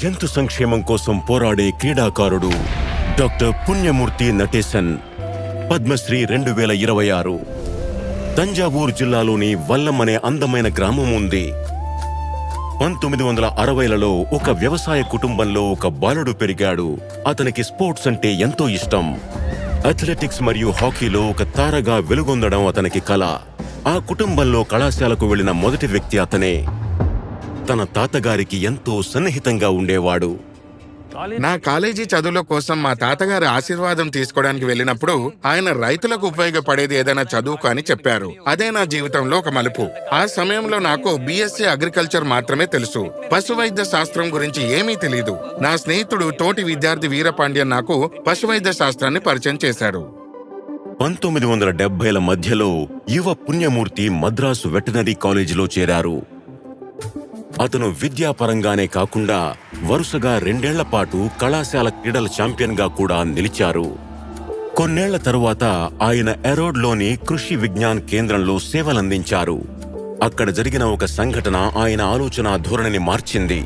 జంతు సంక్షేమం కోసం పోరాడే క్రీడాకారుడు డాక్టర్ పుణ్యమూర్తి నటేశన్. పద్మశ్రీ 2026. తంజావూరు జిల్లాలోని వల్లం అనే అందమైన గ్రామం ఉంది. 1960లలో ఒక వ్యవసాయ కుటుంబంలో ఒక బాలుడు పెరిగాడు. అతనికి స్పోర్ట్స్ అంటే ఎంతో ఇష్టం. అథ్లెటిక్స్ మరియు హాకీలో ఒక తారగా వెలుగొందడం అతనికి కల. ఆ కుటుంబంలో కళాశాలకు వెళ్లిన మొదటి వ్యక్తి అతనే. తన తాతగారికి ఎంతో సన్నిహితంగా ఉండేవాడు. నా కాలేజీ చదువుల కోసం మా తాతగారి ఆశీర్వాదం తీసుకోవడానికి వెళ్ళినప్పుడు ఆయన రైతులకు ఉపయోగపడేది ఏదైనా చదువుకు అని చెప్పారు. అదే నా జీవితంలో ఒక మలుపు. ఆ సమయంలో నాకు BSc అగ్రికల్చర్ మాత్రమే తెలుసు. పశువైద్య శాస్త్రం గురించి ఏమీ తెలియదు. నా స్నేహితుడు తోటి విద్యార్థి వీరపాండ్యన్ నాకు పశువైద్య శాస్త్రాన్ని పరిచయం చేశాడు. 1970ల మధ్యలో యువ పుణ్యమూర్తి మద్రాసు వెటనరీ కాలేజీలో చేరారు. అతను విద్యాపరంగానే కాకుండా వరుసగా 2 ఏళ్ల పాటు కళాశాల క్రీడల ఛాంపియన్గా కూడా నిలిచారు. కొన్నేళ్ల తరువాత ఆయన ఎరోడ్లోని కృషి విజ్ఞాన్ కేంద్రంలో సేవలందించారు. అక్కడ జరిగిన ఒక సంఘటన ఆయన ఆలోచన ధోరణిని మార్చింది.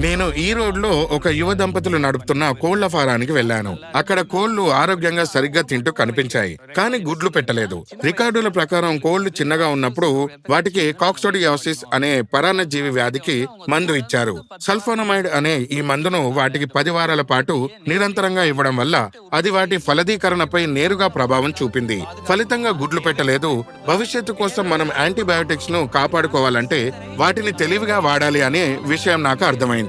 నేను ఈ రోడ్లో ఒక యువ దంపతులు నడుపుతున్న కోళ్ల ఫారానికి వెళ్ళాను. అక్కడ కోళ్లు ఆరోగ్యంగా సరిగ్గా తింటూ కనిపించాయి, కానీ గుడ్లు పెట్టలేదు. రికార్డుల ప్రకారం కోళ్లు చిన్నగా ఉన్నప్పుడు వాటికి కాక్సోడియాసిస్ అనే పరాన్నజీవి వ్యాధికి మందు ఇచ్చారు. సల్ఫోనమైడ్ అనే ఈ మందును వాటికి 10 వారాల పాటు నిరంతరంగా ఇవ్వడం వల్ల అది వాటి ఫలదీకరణపై నేరుగా ప్రభావం చూపింది. ఫలితంగా గుడ్లు పెట్టలేదు. భవిష్యత్తు కోసం మనం యాంటీబయాటిక్స్ ను కాపాడుకోవాలంటే వాటిని తెలివిగా వాడాలి అనే విషయం నాకు అర్థమైంది.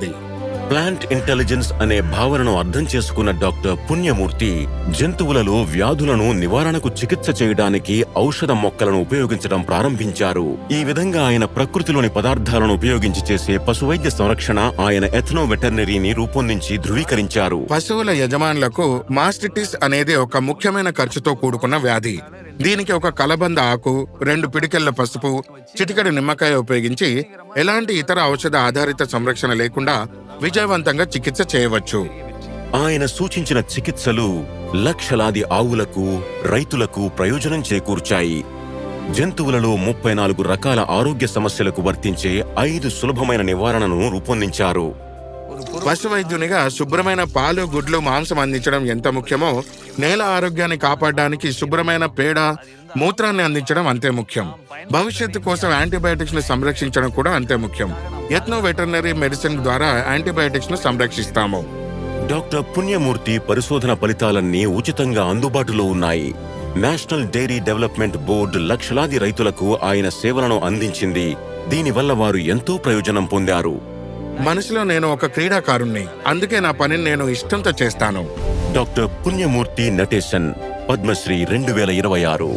ప్లాంట్ ఇంటెలిజెన్స్ అనే భావనను అర్థం చేసుకున్న డాక్టర్ పుణ్యమూర్తి జంతువులలో వ్యాధులను నివారణకు చికిత్స చేయడానికి ఔషధ మొక్కలను ఉపయోగించడం ప్రారంభించారు. ఈ విధంగా ఆయన ప్రకృతిలోని పదార్థాలను ఉపయోగించి చేసే పశువైద్య సంరక్షణ ఆయన ఎథ్నో వెటర్నరీని రూపొందించి ధృవీకరించారు. పశువుల యజమానులకు మాస్టిటిస్ అనేది ఒక ముఖ్యమైన ఖర్చుతో కూడుకున్న వ్యాధి. దీనికి ఒక కలబంద ఆకు, 2 పిడికెళ్ల పసుపు, చిటికెడు నిమ్మకాయ ఉపయోగించి ఎలాంటి ఇతర ఔషధ ఆధారిత సంరక్షణ లేకుండా విజయవంతంగా చికిత్స చేయవచ్చు. ఆయన సూచించిన చికిత్సలు లక్షలాది ఆవులకు, రైతులకు ప్రయోజనం చేకూర్చాయి. జంతువులలో 34 రకాల ఆరోగ్య సమస్యలకు వర్తించే 5 సులభమైన నివారణను రూపొందించారు. పశువైద్యునిగా శుభ్రమైన పాలు, గుడ్లు, మాంసం అందించడం ఎంత ముఖ్యమో, నేల ఆరోగ్యాన్ని కాపాడడానికి శుభ్రమైన పేడ, మూత్రాన్ని అందించడం అంతే ముఖ్యం. భవిష్యత్తు కోసం యాంటీబయాటిక్స్ ను సంరక్షించడం కూడా అంతే ముఖ్యం. ఎథ్నో వెటర్నరీ మెడిసిన్ ద్వారా యాంటీబయాటిక్స్ ను సంరక్షిస్తాము. డాక్టర్ పుణ్యమూర్తి పరిశోధన ఫలితాలన్నీ ఉచితంగా అందుబాటులో ఉన్నాయి. నేషనల్ డైరీ డెవలప్మెంట్ బోర్డు లక్షలాది రైతులకు ఆయన సేవలను అందించింది. దీనివల్ల వారు ఎంతో ప్రయోజనం పొందారు. మనసులో నేను ఒక క్రీడాకారుణ్ణి, అందుకే నా పనిని నేను ఇష్టంతో చేస్తాను. డాక్టర్ పుణ్యమూర్తి నటేశన్, పద్మశ్రీ 2026.